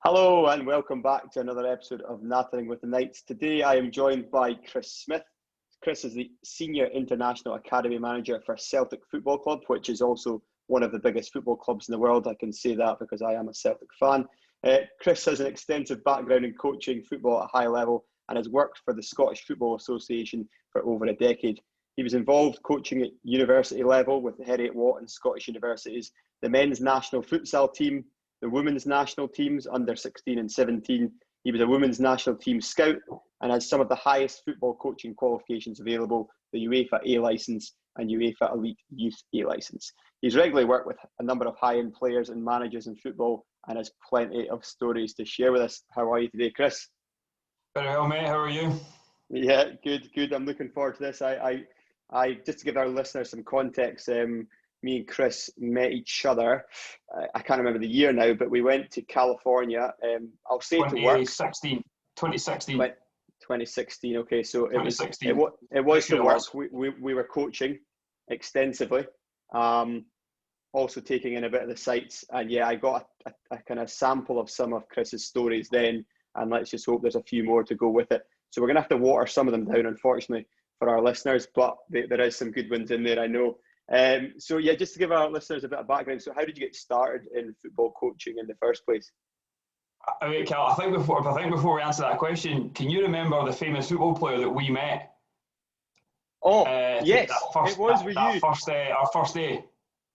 Hello and welcome back to another episode of Knattering with the Knights. Today I am joined by Chris Smith. Chris is the Senior International Academy Manager for Celtic Football Club, which is also one of the biggest football clubs in the world. I can say that because I am a Celtic fan. Chris has an extensive background in coaching football at a high level and has worked for the Scottish Football Association for over a decade. He was involved coaching at university level with the Heriot Watt and Scottish universities, the men's national futsal team, the women's national teams under 16 and 17. He was a women's national team scout and has some of the highest football coaching qualifications available, the UEFA A licence and UEFA Elite Youth A licence. He's regularly worked with a number of high-end players and managers in football and has plenty of stories to share with us. How are you today, Chris? Very well, mate. How are you? Yeah, good. I'm looking forward to this. I just to give our listeners some context, me and Chris met each other. I can't remember the year now, but we went to California. I'll say to work. 2016. 2016. Okay, so it was to work. We were coaching extensively, also taking in a bit of the sights, and yeah, I got a kind of sample of some of Chris's stories then, and let's just hope there's a few more to go with it. So we're gonna have to water some of them down, unfortunately, for our listeners, but there is some good ones in there, I know. So yeah, just to give our listeners a bit of background. So how did you get started in football coaching in the first place? Okay, Cal, I think before we answer that question, can you remember the famous football player that we met? Oh, yes, it was with you. Our first day.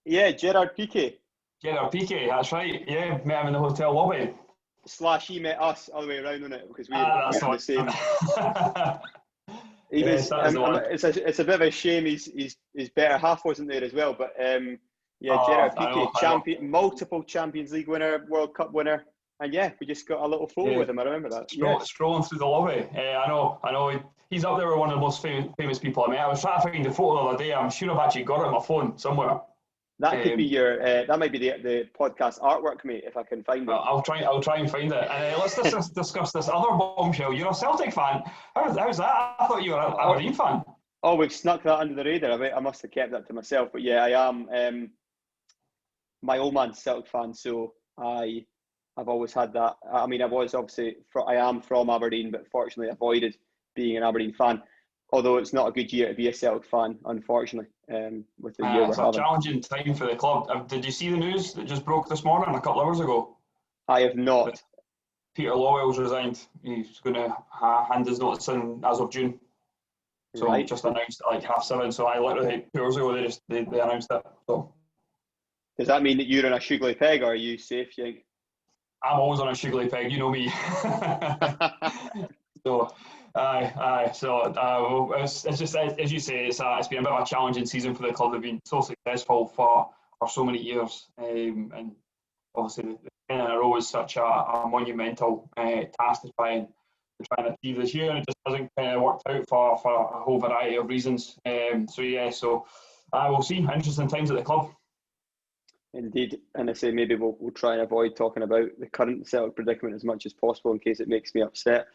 Yeah, Gerard Piqué. Gerard Piqué, that's right. Yeah, met him in the hotel lobby. / he met us all the way around on it because we were the same. It's a bit of a shame his better half wasn't there as well, but Gerard Piqué, multiple Champions League winner, World Cup winner, and yeah, we just got a little photo with him. I remember that. Strolling through the lobby. I know. He's up there with one of the most famous people I met. I was trying to find the photo the other day. I'm sure I've actually got it on my phone somewhere. That could be your. That might be the podcast artwork, mate. If I can find it, I'll try and find it. Let's discuss this other bombshell. You're a Celtic fan. How's that? I thought you were an Aberdeen fan. Oh, we've snuck that under the radar. I must have kept that to myself. But yeah, I am. My old man's Celtic fan, so I've always had that. I mean, I am from Aberdeen, but fortunately avoided being an Aberdeen fan. Although it's not a good year to be a Celtic fan, unfortunately, with the year we're having. It's a challenging time for the club. Did you see the news that just broke this morning, a couple of hours ago? I have not. Peter Lawwell's resigned. He's going to hand his notice in as of June. So right. Just announced at like 7:30. So I literally 2 hours ago they announced it. So does that mean that you're on a sugary peg, or are you safe, you think? I'm always on a sugary peg. You know me. So. Aye. So it's just as you say, it's been a bit of a challenging season for the club. They've been so successful for so many years, and obviously the 10 in a row is such a monumental task to try and achieve this year, and it just hasn't kind of worked out for a whole variety of reasons. So we'll see. Interesting times at the club. Indeed, and I say maybe we'll try and avoid talking about the current Celtic predicament as much as possible in case it makes me upset.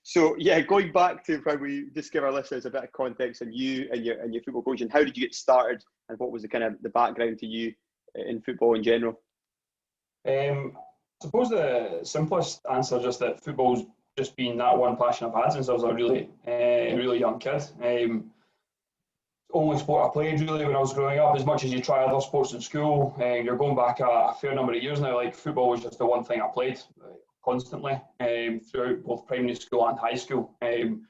So yeah, going back to probably just give our listeners a bit of context on you and your football coaching. How did you get started, and what was the background to you in football in general? I suppose the simplest answer is just that football's just been that one passion I've had since I was a really young kid. Only sport I played really when I was growing up. As much as you try other sports in school, you're going back a fair number of years now. Like football was just the one thing I played constantly throughout both primary school and high school, and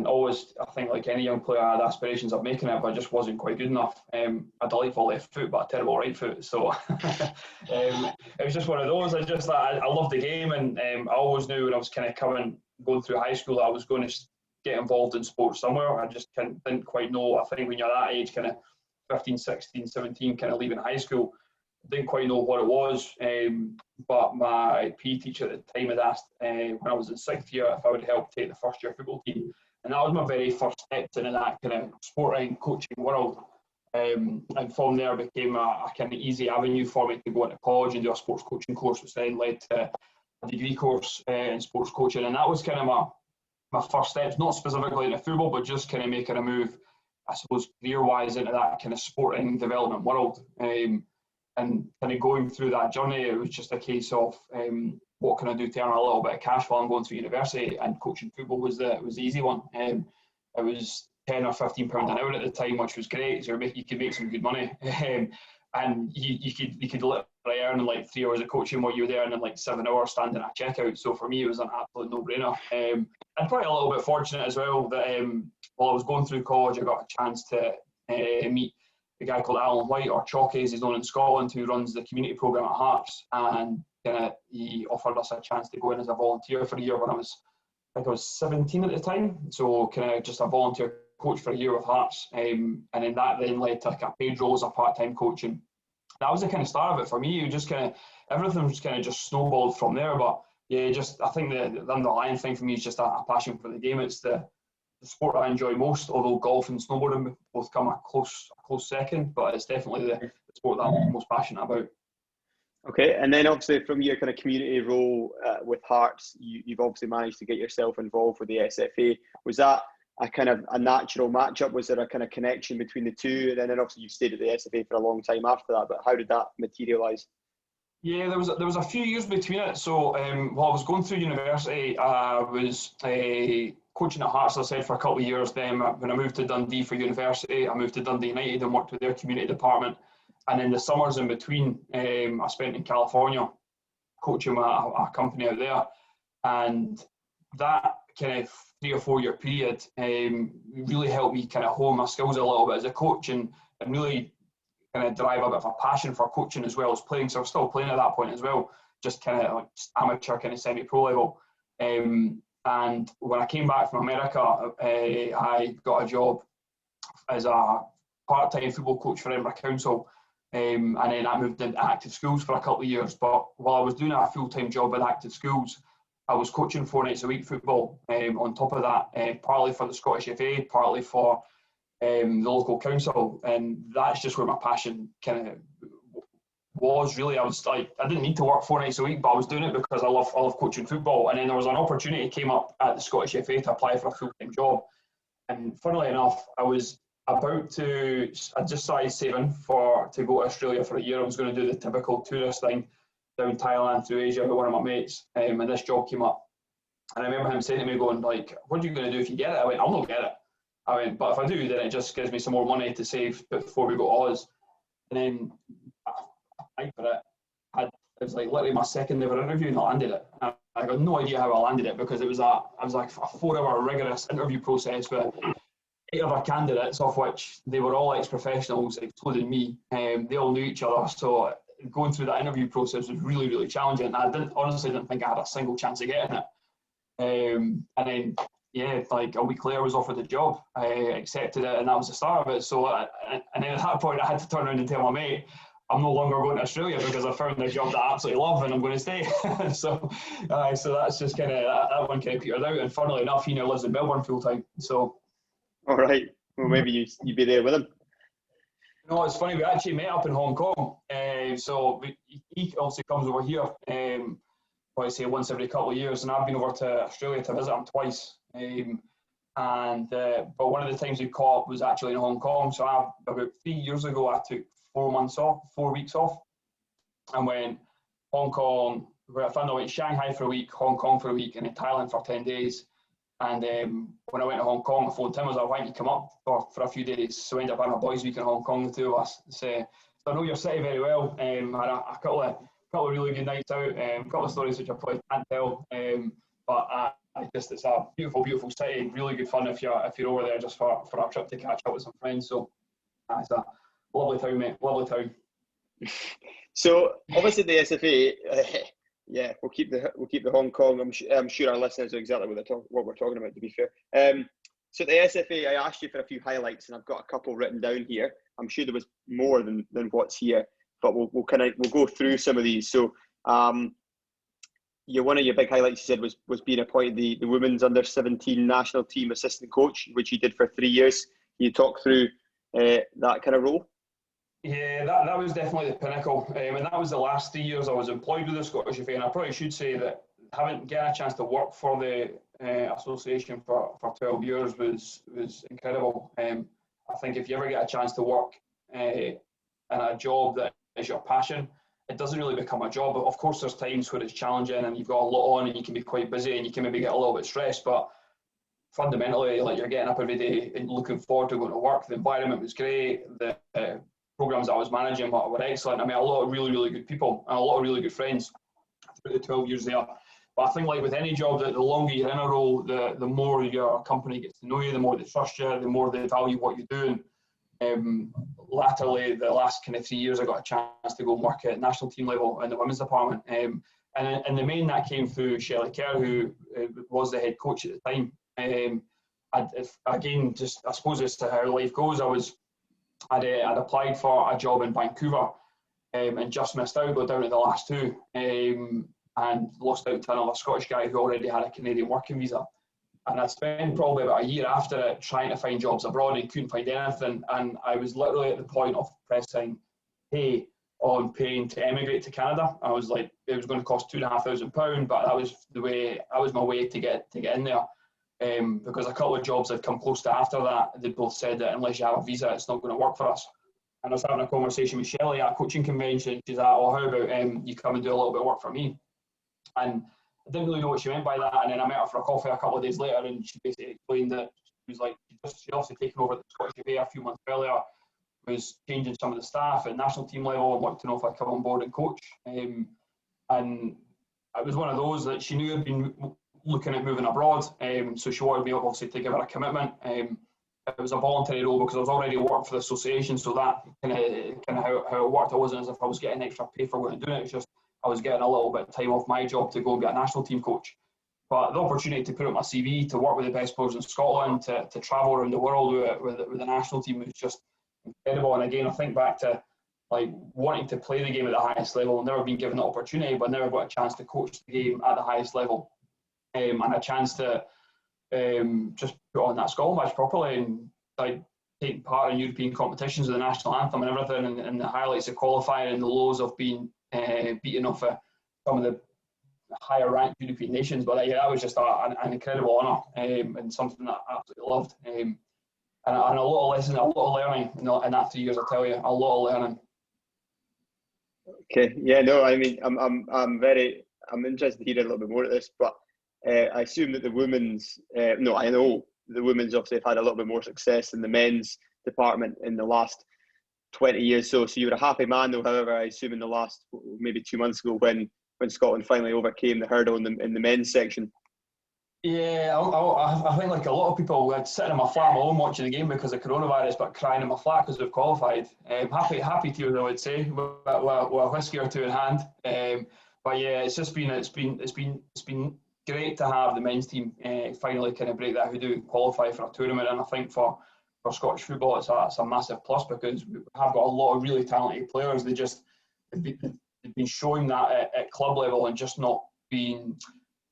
always, I think, like any young player, I had aspirations of making it, but I just wasn't quite good enough. I had a delightful left foot, but a terrible right foot, so it was just one of those. I loved the game, and I always knew when I was kind of going through high school that I was going to get involved in sports somewhere. I just didn't quite know. I think when you're that age, kind of 15, 16, 17, kind of leaving high school, didn't quite know what it was, but my PE teacher at the time had asked when I was in 6th year if I would help take the first year football team, and that was my very first step into that kind of sporting coaching world, and from there became a kind of easy avenue for me to go into college and do a sports coaching course, which then led to a degree course in sports coaching, and that was kind of my first steps, not specifically into football, but just kind of making a move, I suppose, career-wise into that kind of sporting development world. And kind of going through that journey, it was just a case of what can I do to earn a little bit of cash while I'm going through university, and coaching football was the easy one. It was £10 or £15 an hour at the time, which was great. So you could make some good money, and you could literally earn like 3 hours of coaching while you were there, and then like 7 hours standing at checkout. So for me, it was an absolute no-brainer. And probably a little bit fortunate as well that while I was going through college, I got a chance to meet a guy called Alan White, or Chalky as he's known in Scotland, who runs the community programme at Hearts, and he offered us a chance to go in as a volunteer for a year when I think I was 17 at the time. So kind of just a volunteer coach for a year with Hearts, and then that then led to like a paid role as a part-time coach, and that was the kind of start of it for me. It just kind of everything was kind of just snowballed from there. But yeah, just I think the underlying thing for me is just a passion for the game. It's the sport I enjoy most, although golf and snowboarding both come a close second, but it's definitely the sport that I'm most passionate about. Okay, and then obviously from your kind of community role with Hearts, you've obviously managed to get yourself involved with the SFA. Was that a kind of a natural matchup? Was there a kind of connection between the two? And then obviously you stayed at the SFA for a long time after that, but how did that materialise? Yeah, there was a few years between it. So while I was going through university, I was coaching at Hearts, as I said, for a couple of years. Then when I moved to Dundee for university, I moved to Dundee United and worked with their community department. And then the summers in between, I spent in California coaching a company out there. And that kind of 3 or 4 year period really helped me kind of hone my skills a little bit as a coach, and really kind of drive a bit of a passion for coaching as well as playing. So I was still playing at that point as well, just kind of like amateur, kind of semi-pro level. And when I came back from America, I got a job as a part-time football coach for Edinburgh Council. And then I moved into active schools for a couple of years. But while I was doing a full-time job at active schools, I was coaching 4 nights a week football on top of that, partly for the Scottish FA, partly for the local council. And that's just where my passion kind of was, really. I didn't need to work 4 nights a week, but I was doing it because I love coaching football. And then there was an opportunity came up at the Scottish FA to apply for a full-time job. And funnily enough, I just started saving to go to Australia for a year. I was going to do the typical tourist thing down Thailand through Asia with one of my mates, and this job came up. And I remember him saying to me, going like, "What are you going to do if you get it?" I went, "I'll not get it." I went, "But if I do, then it just gives me some more money to save before we go to Oz." And then I applied for it. It was like literally my second ever interview, and I landed it. I got no idea how I landed it, because it was like a 4-hour rigorous interview process with 8 other candidates, of which they were all ex-professionals, excluding me. They all knew each other, so going through that interview process was really, really challenging. I honestly didn't think I had a single chance of getting it. And then, yeah, like a week later I was offered the job. I accepted it, and that was the start of it. So, and then at that point I had to turn around and tell my mate, I'm no longer going to Australia because I found a job that I absolutely love and I'm going to stay. so that's just kind of, that one kind of petered out. And funnily enough, he now lives in Melbourne full time. So. All right. Well, maybe you'd be there with him. No, it's funny. We actually met up in Hong Kong. So he obviously comes over here, I say once every couple of years, and I've been over to Australia to visit him twice. But one of the times we caught up was actually in Hong Kong. So about 3 years ago, I took 4 weeks off, and went Hong Kong. Where I went Shanghai for a week, Hong Kong for a week, and then Thailand for 10 days. And when I went to Hong Kong, I phoned him. I was like, "Why don't you come up for a few days?" So we ended up having a boys' week in Hong Kong, the two of us. So I know your city very well. I had a couple of really good nights out. A couple of stories which I probably can't tell. But it's a beautiful, beautiful city. Really good fun if you're over there just for a trip to catch up with some friends. So it's a lovely town, mate. Lovely town. So obviously the SFA. Yeah, we'll keep the Hong Kong. I'm sure our listeners know exactly what we're talking about, to be fair. So the SFA, I asked you for a few highlights, and I've got a couple written down here. I'm sure there was more than what's here, but we'll go through some of these. So, one of your big highlights you said was being appointed the women's under-17 national team assistant coach, which you did for 3 years. Can you talk through that kind of role? Yeah, that was definitely the pinnacle, and that was the last 3 years I was employed with the Scottish FA. And I probably should say that having get a chance to work for the association for 12 years was incredible. I think if you ever get a chance to work in a job that is your passion it doesn't really become a job. But of course, there's times where it's challenging and you've got a lot on and you can be quite busy and you can maybe get a little bit stressed. But fundamentally, like, you're getting up every day and looking forward to going to work. The environment was great. The programs I was managing were excellent. I met a lot of really, really good people and a lot of really good friends through the 12 years there. But I think, like with any job, that the longer you're in a role, the more your company gets to know you, the more they trust you, the more they value what you're doing. Latterly, the last kind of 3 years, I got a chance to go and work at national team level in the women's department. And the main that came through Shelley Kerr, who was the head coach at the time. Again, just I suppose as to how life goes, I'd applied for a job in Vancouver and just missed out, got down to the last two, and lost out to another Scottish guy who already had a Canadian working visa. And I'd spent probably about a year after it trying to find jobs abroad and couldn't find anything. And I was literally at the point of pressing pay on paying to emigrate to Canada. I was like, it was going to cost £2,500, but that was my way to get in there. Because a couple of jobs had come close to after that, they both said that unless you have a visa, it's not going to work for us. And I was having a conversation with Shelley at a coaching convention. She's like, oh, how about you come and do a little bit of work for me? And I didn't really know what she meant by that. And then I met her for a coffee a couple of days later, and she basically explained that she was like, she'd also taken over the Scottish FA a few months earlier, was changing some of the staff at national team level and wanted to know if I'd come on board and coach. And it was one of those that she knew I'd been looking at moving abroad, so she wanted me obviously to give her a commitment. It was a voluntary role because I was already working for the association, so that kind of how it worked. It wasn't as if I was getting extra pay for going and doing it. It's just I was getting a little bit of time off my job to go and be a national team coach. But the opportunity to put up my CV, to work with the best players in Scotland, to travel around the world with the national team was just incredible. And again, I think back to like wanting to play the game at the highest level, never been given the opportunity, but never got a chance to coach the game at the highest level. And a chance to just put on that Scotland match properly and like taking part in European competitions with the national anthem and everything, and the highlights of qualifying and the lows of being beaten off some of the higher ranked European nations. But yeah, that was just an incredible honour and something that I absolutely loved. And a lot of lessons, a lot of learning in that 3 years, I tell you, a lot of learning. Okay, yeah, no, I mean, I'm interested to hear a little bit more of this, but I assume that the women's, I know the women's obviously have had a little bit more success in the men's department in the last 20 years. So you were a happy man, though. However, I assume in the last maybe 2 months ago, when Scotland finally overcame the hurdle in the men's section. Yeah, I think like a lot of people, I'd sit in my flat at home watching the game because of coronavirus, but crying in my flat because we've qualified. Happy tears, I would say, with a whiskey or two in hand. But yeah, it's been great to have the men's team finally kind of break that hoodoo and qualify for a tournament. And I think for Scottish football, it's a massive plus because we have got a lot of really talented players. They've been showing that at club level and just not been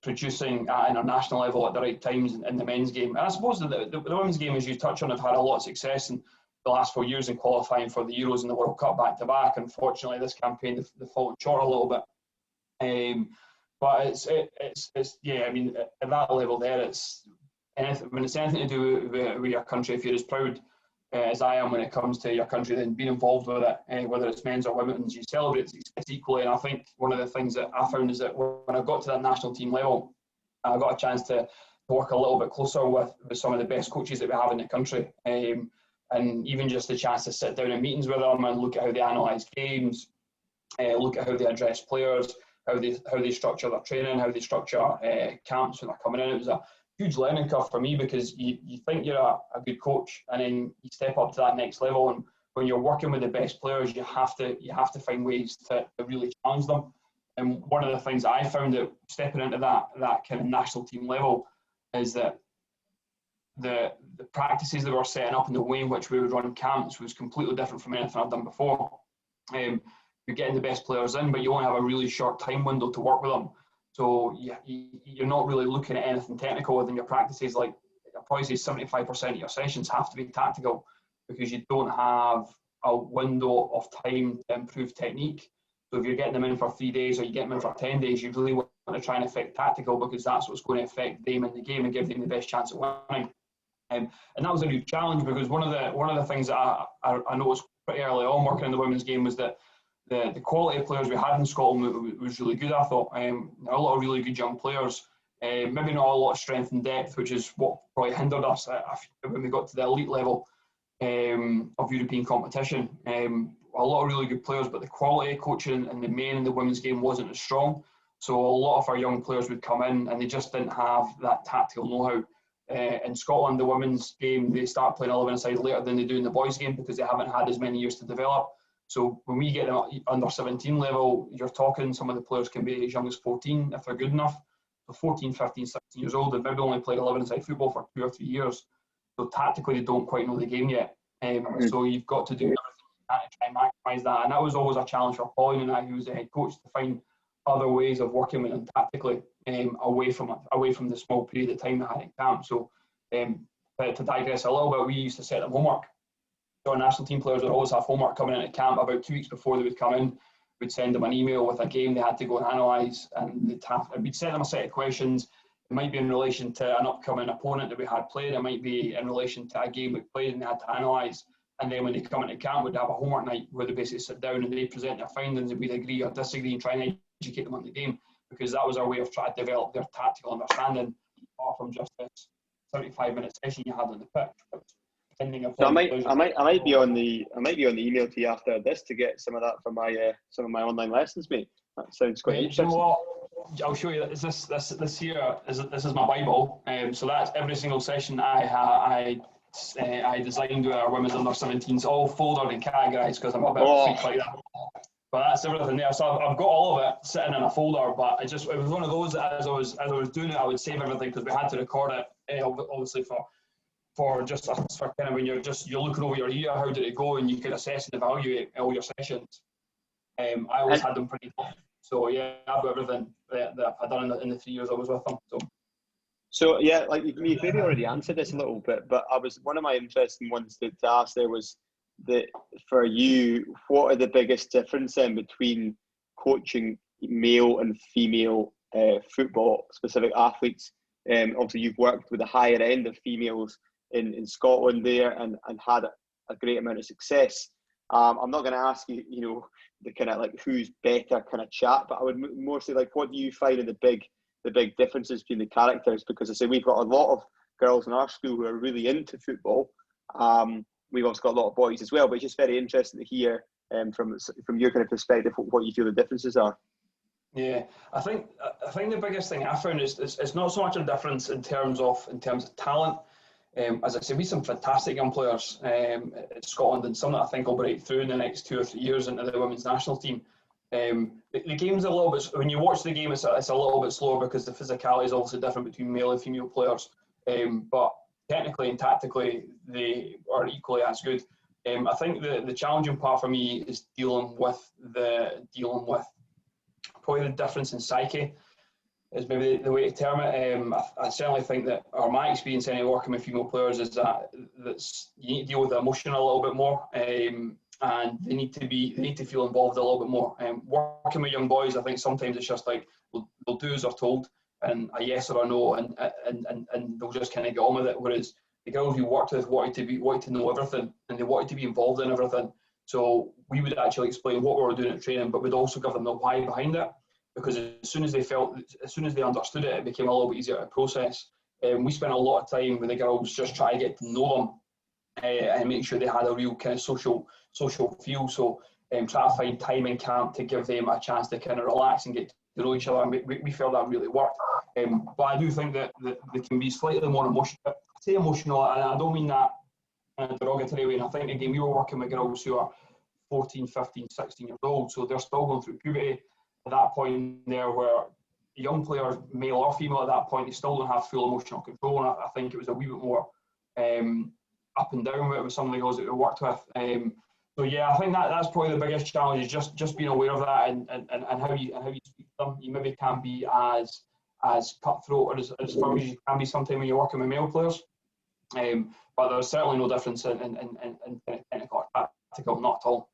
producing at international level at the right times in the men's game. And I suppose the women's game, as you touch on, have had a lot of success in the last 4 years in qualifying for the Euros and the World Cup back to back. Unfortunately, this campaign they've fallen short a little bit. But it's yeah. I mean, at that level, there, it's anything when it's anything to do with your country. If you're as proud as I am when it comes to your country, then being involved with it, whether it's men's or women's, you celebrate it's equally. And I think one of the things that I found is that when I got to that national team level, I got a chance to work a little bit closer with some of the best coaches that we have in the country, and even just the chance to sit down in meetings with them and look at how they analyse games, look at how they address players, how they structure their training, how they structure camps when they're coming in. It was a huge learning curve for me because you think you're a good coach and then you step up to that next level, and when you're working with the best players, you have to find ways to really challenge them. And one of the things that I found that stepping into that kind of national team level is that the practices that we were setting up and the way in which we would run camps was completely different from anything I've done before. You're getting the best players in, but you only have a really short time window to work with them. So you're not really looking at anything technical within your practices. Like I'll probably say 75% of your sessions have to be tactical because you don't have a window of time to improve technique. So if you're getting them in for 3 days or you get them in for 10 days, you really want to try and affect tactical because that's what's going to affect them in the game and give them the best chance of winning. And that was a new challenge because one of the things that I noticed pretty early on working in the women's game was that the quality of players we had in Scotland was really good, I thought. A lot of really good young players. Maybe not a lot of strength and depth, which is what probably hindered us when we got to the elite level of European competition. A lot of really good players, but the quality of coaching in the men and the women's game wasn't as strong. So a lot of our young players would come in and they just didn't have that tactical know-how. In Scotland, the women's game, they start playing 11-a-side later than they do in the boys' game because they haven't had as many years to develop. So when we get them under 17 level, you're talking some of the players can be as young as 14 if they're good enough. So 14, 15, 16 years old, they've maybe only played 11-a-side football for 2 or 3 years. So tactically, they don't quite know the game yet. So you've got to do everything you can to try and maximise that. And that was always a challenge for Pauline and I, who was the head coach, to find other ways of working with them tactically away from the small period of time they had in camp. So to digress a little bit, we used to set them homework. So our national team players would always have homework coming in at camp about 2 weeks before they would come in. We'd send them an email with a game they had to go and analyse, and we'd set them a set of questions. It might be in relation to an upcoming opponent that we had played. It might be in relation to a game we played and they had to analyse. And then when they come into camp, we'd have a homework night where they basically sit down and they present their findings and we'd agree or disagree and try and educate them on the game, because that was our way of trying to develop their tactical understanding, apart from just this 75-minute session you had on the pitch. So I might be on the email to you after this to get some of that for my online lessons, mate. That sounds quite interesting. You know what? I'll show you. This here is my Bible. So that's every single session I designed with our women's under 17s, all folded and categorised because I'm a bit of a freak like that. But that's everything there. So I've got all of it sitting in a folder. But it was one of those that as I was doing it, I would save everything because we had to record it, obviously for kind of when you're looking over your year, how did it go, and you can assess and evaluate all your sessions. I always had them pretty tough. So yeah, I've got everything that I've done in the 3 years I was with them. So yeah, like you've maybe already answered this a little bit, but one of my interesting ones to ask there was that for you, what are the biggest difference then between coaching male and female football specific athletes? Obviously you've worked with the higher end of females in Scotland there and had a great amount of success. I'm not going to ask you, the kind of like who's better kind of chat, but I would more say like, what do you find are the big differences between the characters? Because I say we've got a lot of girls in our school who are really into football. We've also got a lot of boys as well, but it's just very interesting to hear from your kind of perspective what you feel the differences are. Yeah, I think the biggest thing I found is it's not so much a difference in terms of talent. As I say, we have some fantastic young players in Scotland, and some that I think will break through in the next 2 or 3 years into the women's national team. The game's a little bit, when you watch the game, it's a little bit slower because the physicality is obviously different between male and female players. But technically and tactically, they are equally as good. I think the challenging part for me is dealing with probably the difference in psyche is maybe the way to term it. I certainly think that, or my experience anyway, working with female players is that you need to deal with the emotion a little bit more, and they need to feel involved a little bit more. Working with young boys, I think sometimes it's just like they'll do as they're told, and a yes or a no, and they'll just kind of get on with it. Whereas the girls we worked with wanted to know everything, and they wanted to be involved in everything. So we would actually explain what we were doing at training, but we'd also give them the why behind it. Because as soon as they understood it, it became a little bit easier to process. We spent a lot of time with the girls just trying to get to know them and make sure they had a real kind of social feel. So try to find time in camp to give them a chance to kind of relax and get to know each other. And we felt that really worked. But I do think that they can be slightly more emotional. I say emotional, and I don't mean that in a derogatory way. And I think, again, we were working with girls who are 14, 15, 16 years old. So they're still going through puberty. At that point there, where young players, male or female at that point, they still don't have full emotional control. And I think it was a wee bit more up and down with some of the girls that we worked with. So yeah, I think that's probably the biggest challenge, is just being aware of that and how you speak to them. You maybe can't be as cutthroat or as firm as you can be sometimes when you're working with male players. But there's certainly no difference in technical or tactical, not at all.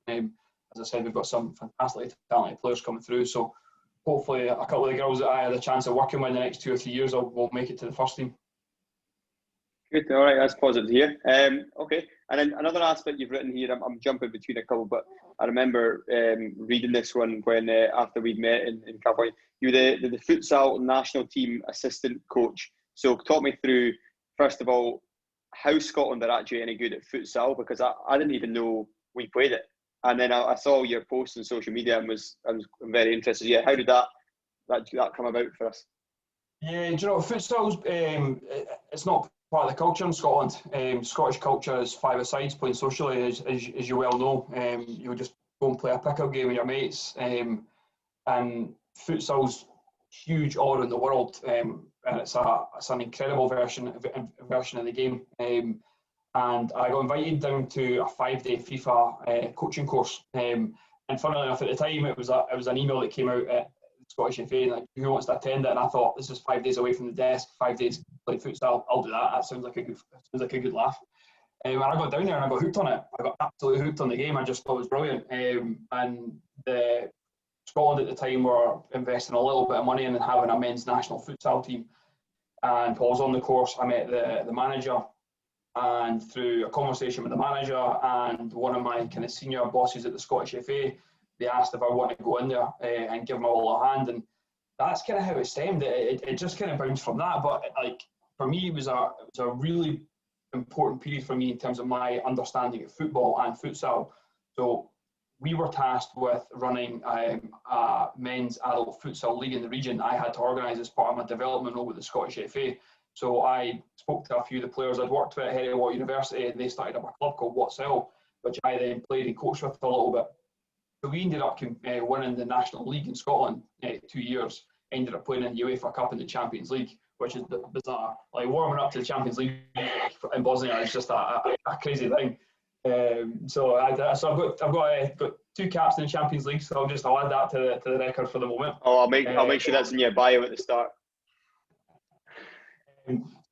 As I said, we've got some fantastically talented players coming through, so hopefully a couple of the girls that I had a chance of working with in the next 2 or 3 years will make it to the first team. Good, all right, that's positive to hear. Okay, And then another aspect you've written here, I'm jumping between a couple, but I remember reading this one when after we'd met in California. You were the futsal national team assistant coach. So talk me through, first of all, how Scotland are actually any good at futsal, because I didn't even know we played it. And then I saw your posts on social media and I was very interested. Yeah, how did that come about for us? Yeah, do you know, futsal's it's not part of the culture in Scotland. Scottish culture is five-a-sides, playing socially, as you well know. You would just go and play a pickup game with your mates. And futsal's huge all around the world, and it's an incredible version of the game. And I got invited down to a 5-day FIFA coaching course. And funnily enough, at the time, it was an email that came out at the Scottish FA, like, who wants to attend it? And I thought, this is 5 days away from the desk, 5 days play futsal. I'll do that. That sounds like a good laugh. And I got down there and I got hooked on it. I got absolutely hooked on the game. I just thought it was brilliant. And the Scotland at the time were investing a little bit of money in having a men's national futsal team. And while I was on the course, I met the manager. And through a conversation with the manager and one of my kind of senior bosses at the Scottish FA, they asked if I wanted to go in there and give them all a hand. And that's kind of how it stemmed. It just kind of bounced from that. But like, for me, it was a really important period for me in terms of my understanding of football and futsal. So we were tasked with running a men's adult futsal league in the region. I had to organise as part of my development role with the Scottish FA. So I spoke to a few of the players I'd worked with at Heriot University, and they started up a club called What's Hill, which I then played and coached with for a little bit. So we ended up winning the National League in Scotland 2 years. Ended up playing in the UEFA Cup and the Champions League, which is bizarre. Like, warming up to the Champions League in Bosnia is just a crazy thing. So I've got 2 caps in the Champions League, so I'll add that to the record for the moment. Oh, I'll make sure that's in your bio at the start.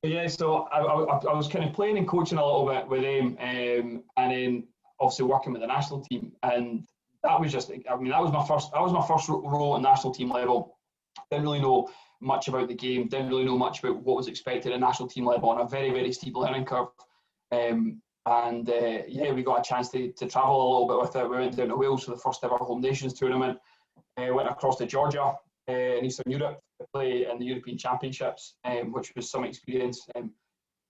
Yeah, so I was kind of playing and coaching a little bit with them, and then obviously working with the national team, and that was my first role at national team level. Didn't really know much about the game, didn't really know much about what was expected at national team level, on a very, very steep learning curve. We got a chance to travel a little bit with it. We went down to Wales for the first ever Home Nations tournament. Went across to Georgia in Eastern Europe to play in the European Championships, which was some experience.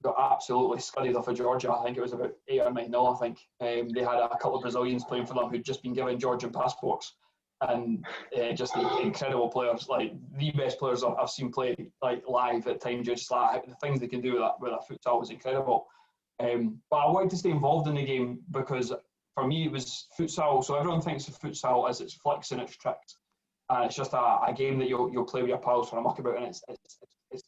Got absolutely scudded off of Georgia. I think it was about 8 or 9-0, I think. They had a couple of Brazilians playing for them who'd just been given Georgian passports, and just incredible players, like the best players I've seen play like live at times. Just like the things they can do with a futsal was incredible. But I wanted to stay involved in the game because for me it was futsal. So everyone thinks of futsal as its flicks and its tricks, and it's just a game that you'll play with your pals for a muck about, and it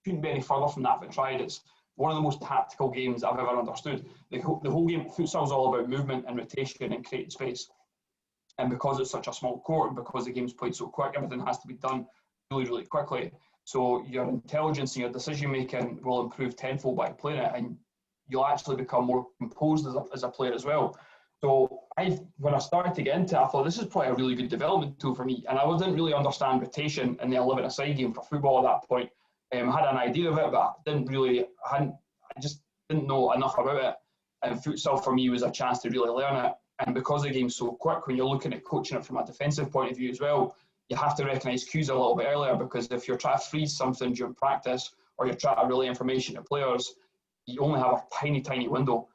couldn't be any further from that if it tried. It's one of the most tactical games I've ever understood. The whole game, futsal is all about movement and rotation and creating space. And because it's such a small court, and because the game's played so quick, everything has to be done really, really quickly. So your intelligence and your decision making will improve tenfold by playing it, and you'll actually become more composed as a player as well. So when I started to get into it, I thought this is probably a really good development tool for me. And I didn't really understand rotation in the 11-a-side game for football at that point. I had an idea of it, but I just didn't know enough about it. And futsal for me was a chance to really learn it. And because the game's so quick, when you're looking at coaching it from a defensive point of view as well, you have to recognise cues a little bit earlier, because if you're trying to freeze something during practice, or you're trying to relay information to players, you only have a tiny, tiny window.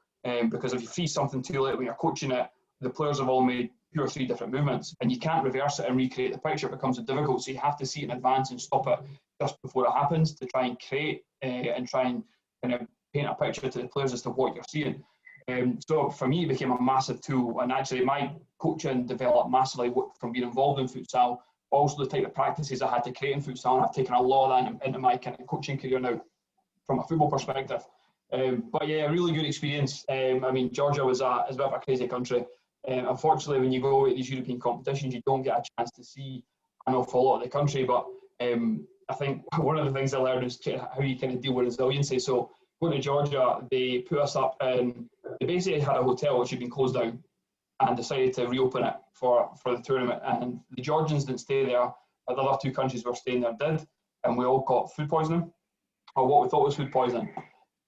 Because if you freeze something too late when you're coaching it, the players have all made 2 or 3 different movements, and you can't reverse it and recreate the picture. It becomes difficult. So you have to see it in advance and stop it just before it happens to try and create and try and kind of paint a picture to the players as to what you're seeing. So for me, it became a massive tool, and actually my coaching developed massively from being involved in futsal. Also, the type of practices I had to create in futsal, and I've taken a lot of that into my kind of coaching career now from a football perspective. But yeah, a really good experience. Georgia was a bit of a crazy country. Unfortunately, when you go to these European competitions, you don't get a chance to see an awful lot of the country. But I think one of the things I learned is how you kind of deal with resiliency. So going to Georgia, they put us up in, they basically had a hotel which had been closed down and decided to reopen it for the tournament. And the Georgians didn't stay there, but the other 2 countries were staying there did. And we all got food poisoning, or what we thought was food poisoning.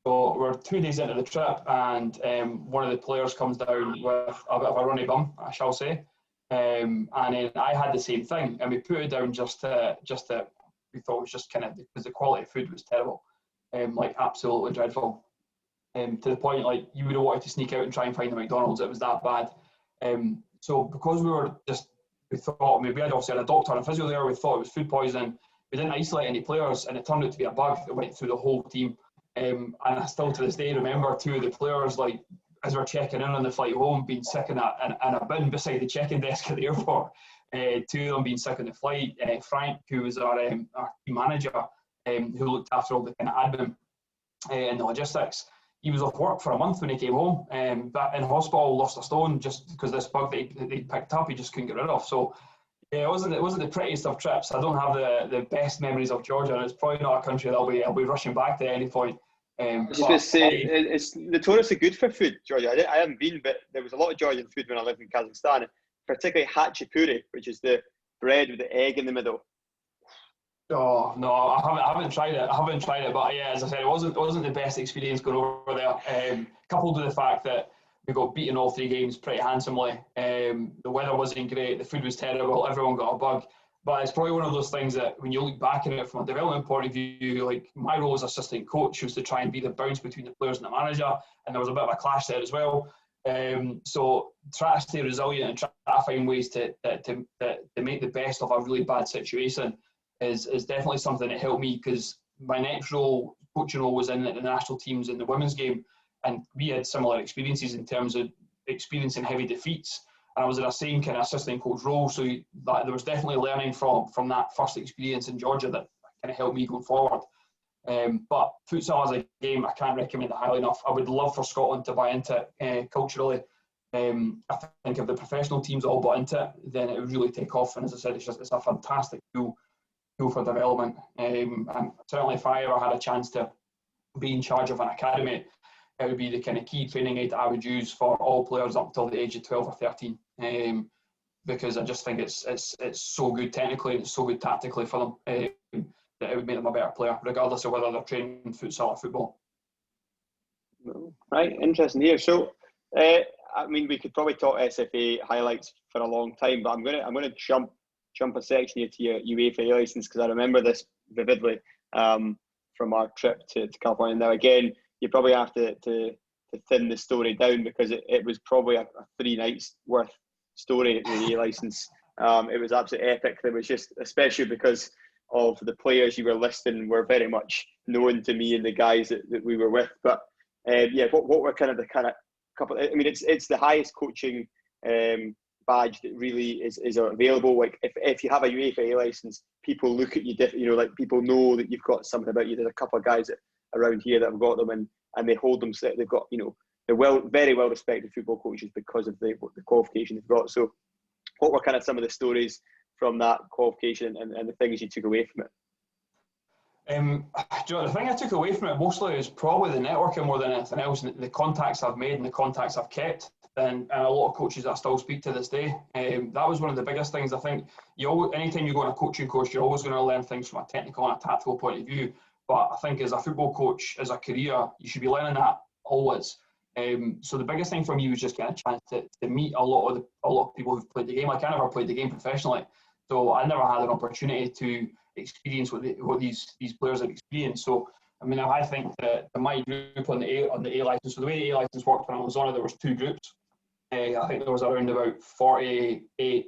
So we're 2 days into the trip, and one of the players comes down with a bit of a runny bum, I shall say. And then I had the same thing, and we put it down just to we thought it was just kind of because the quality of food was terrible, like absolutely dreadful, to the point like you would have wanted to sneak out and try and find the McDonald's. It was that bad. So because we thought, I mean, we had obviously had a doctor and a physio there. We thought it was food poisoning. We didn't isolate any players, and it turned out to be a bug that went through the whole team. And I still to this day remember 2 of the players, like as we're checking in on the flight home, being sick in a bin beside the check-in desk at the airport. 2 of them being sick on the flight. Frank, who was our team manager, who looked after all the kind of admin and the logistics, he was off work for a month when he came home. But in hospital, lost a stone just because this bug that they picked up, he just couldn't get rid of. So yeah, it wasn't the prettiest of trips. I don't have the best memories of Georgia, and it's probably not a country that I'll be rushing back to at any point. I was just going to say, it's notoriously good for food, Georgia. I haven't been, but there was a lot of Georgian food when I lived in Kazakhstan, particularly hachapuri, which is the bread with the egg in the middle. Oh no, I haven't tried it. But yeah, as I said, it wasn't the best experience going over there. Coupled with the fact that we got beaten all 3 games pretty handsomely. The weather wasn't great. The food was terrible. Everyone got a bug. But it's probably one of those things that when you look back at it from a development point of view, like my role as assistant coach was to try and be the bounce between the players and the manager, and there was a bit of a clash there as well. So try to stay resilient and try to find ways to make the best of a really bad situation is definitely something that helped me, because my next role, coaching role, was in the national teams in the women's game, and we had similar experiences in terms of experiencing heavy defeats. And I was in a same kind of assistant coach role, so there was definitely learning from that first experience in Georgia that kind of helped me going forward. But futsal as a game, I can't recommend it highly enough. I would love for Scotland to buy into it culturally. I think if the professional teams all bought into it, then it would really take off. And as I said, it's a fantastic tool for development. And certainly if I ever had a chance to be in charge of an academy, it would be the kind of key training aid I would use for all players up until the age of 12 or 13, because I just think it's so good technically and it's so good tactically for them that it would make them a better player, regardless of whether they're training futsal or football. Right, interesting here. So, I mean, we could probably talk SFA highlights for a long time, but I'm gonna jump a section here to your UEFA license, because I remember this vividly from our trip to California. Now, again, you probably have to thin the story down, because it was probably a 3 nights worth story, the A license. It was absolutely epic. There was just, especially because of the players you were listing were very much known to me and the guys that we were with. But yeah, what were kind of couple? I mean, it's the highest coaching badge that really is available. Like if you have a UEFA A license, people look at you different. You know, like people know that you've got something about you. There's a couple of guys around here that have got them, and they hold them. They've got, you know, they're very well respected football coaches because of the qualification they've got. So, what were kind of some of the stories from that qualification and the things you took away from it? Do you know, the thing I took away from it mostly is probably the networking more than anything else, and the contacts I've made and the contacts I've kept, and a lot of coaches I still speak to this day. That was one of the biggest things. I think anytime you go on a coaching course, you're always going to learn things from a technical and a tactical point of view. But I think as a football coach, as a career, you should be learning that always. So the biggest thing for me was just getting a chance to meet a lot of people who've played the game. Like I never played the game professionally, so I never had an opportunity to experience what these players have experienced. So I mean, I think that my group on the A license. So the way the A license worked when I was on it, there was 2 groups. I think there was around about 48.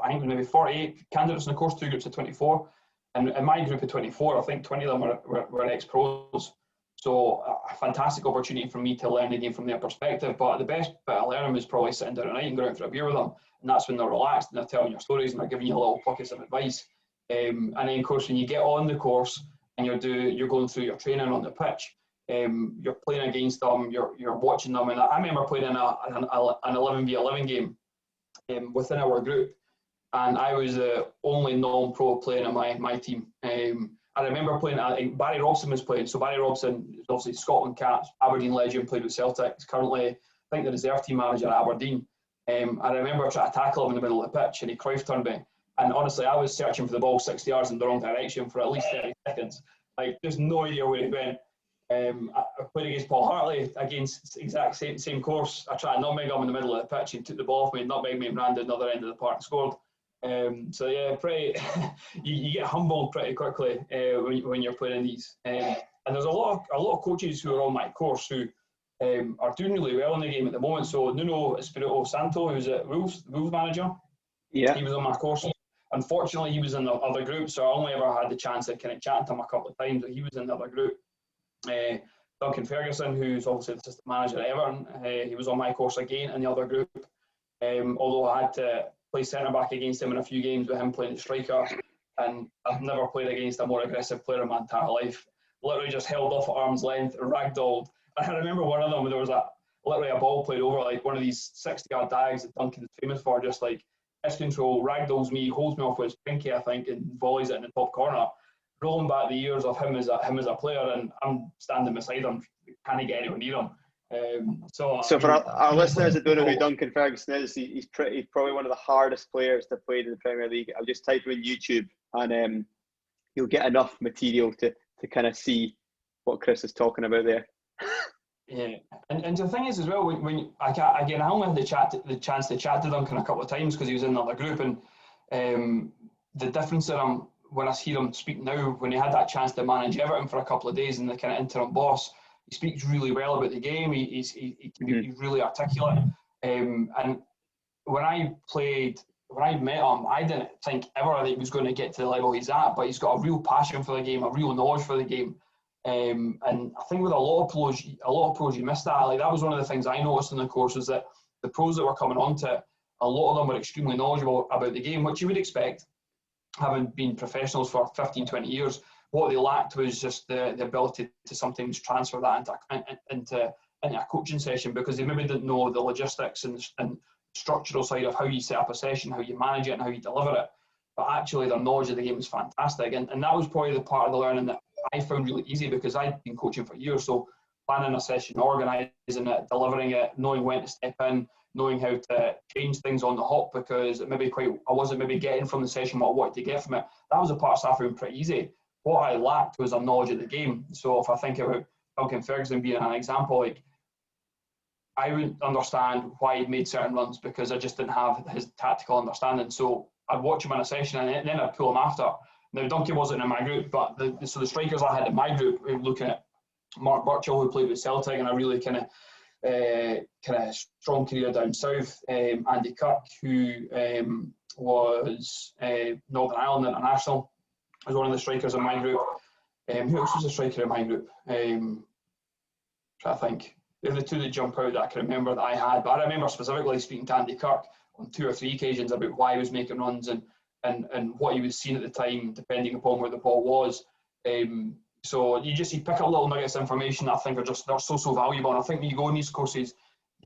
I think maybe 48 candidates in the course, 2 groups of 24. And in my group of 24, I think 20 of them were ex-pros. So a fantastic opportunity for me to learn the game from their perspective. But the best bit of learning was probably sitting down at night and going out for a beer with them. And that's when they're relaxed and they're telling your stories and they're giving you little pockets of advice. And then, of course, when you get on the course and you're going through your training on the pitch, you're playing against them, you're watching them. And I remember playing in an 11v11 game within our group. And I was the only non-pro playing on my team. I remember playing, I think Barry Robson was playing. So Barry Robson is obviously Scotland cat, Aberdeen legend, played with Celtic. He's currently, I think, the reserve team manager at Aberdeen. I remember trying to tackle him in the middle of the pitch and he Cruyff turned me. And honestly, I was searching for the ball 60 yards in the wrong direction for at least 30 seconds. Like, there's no idea where he went. I played against Paul Hartley against exact same course. I tried to nutmeg him in the middle of the pitch and took the ball off me, nutmeg me and ran down the other end of the park and scored. So yeah, pretty you get humbled pretty quickly when you're playing these. And there's a lot of coaches who are on my course who are doing really well in the game at the moment. So Nuno Espirito Santo, who's a Wolves manager, yeah, he was on my course. Unfortunately, he was in the other group, so I only ever had the chance to kind of chat to him a couple of times. But he was in the other group. Duncan Ferguson, who's obviously the assistant manager at Everton, he was on my course again in the other group. Although I had to play centre back against him in a few games with him playing striker, and I've never played against a more aggressive player in my entire life. Literally just held off at arm's length, ragdolled. I remember one of them, there was literally a ball played over, like one of these 60-yard dives that Duncan is famous for, just like his control, ragdolls me, holds me off with his pinky, I think, and volleys it in the top corner. Rolling back the years of him as a player, and I'm standing beside him, can't get anywhere near him. So for our listeners that don't know who Duncan Ferguson is, he's probably one of the hardest players to play in the Premier League. I'll just type in YouTube, and you'll get enough material to kind of see what Chris is talking about there. Yeah, and the thing is as well, when I only had the chance to chat to Duncan a couple of times because he was in another group, and the difference that when I hear him speak now, when he had that chance to manage Everton for a couple of days and the kind of interim boss, he speaks really well about the game. He's really articulate. And when I met him, I didn't think ever that he was going to get to the level he's at, but he's got a real passion for the game, a real knowledge for the game. And I think with a lot of pros, you miss that. Like, that was one of the things I noticed in the course, is that the pros that were coming onto it, a lot of them were extremely knowledgeable about the game, which you would expect, having been professionals for 15, 20 years. What they lacked was just the ability to sometimes transfer that into a coaching session, because they maybe didn't know the logistics and structural side of how you set up a session, how you manage it, and how you deliver it. But actually, their knowledge of the game was fantastic. And that was probably the part of the learning that I found really easy, because I'd been coaching for years. So planning a session, organising it, delivering it, knowing when to step in, knowing how to change things on the hop, because I wasn't maybe getting from the session what I wanted to get from it. That was a part I found pretty easy. What I lacked was a knowledge of the game. So if I think about Duncan Ferguson being an example, like, I wouldn't understand why he'd made certain runs because I just didn't have his tactical understanding. So I'd watch him in a session and then I'd pull him after. Now, Duncan wasn't in my group, but the strikers I had in my group, looking at Mark Burchill, who played with Celtic and a really kind of strong career down south, Andy Kirk, who was Northern Ireland international, was one of the strikers in my group. Who else was a striker in my group? I think they're the two that jump out that I can remember that I had. But I remember specifically speaking to Andy Kirk on 2 or 3 occasions about why he was making runs and what he was seeing at the time, depending upon where the ball was. So you pick up little nuggets of information that I think they're so valuable. And I think when you go in these courses,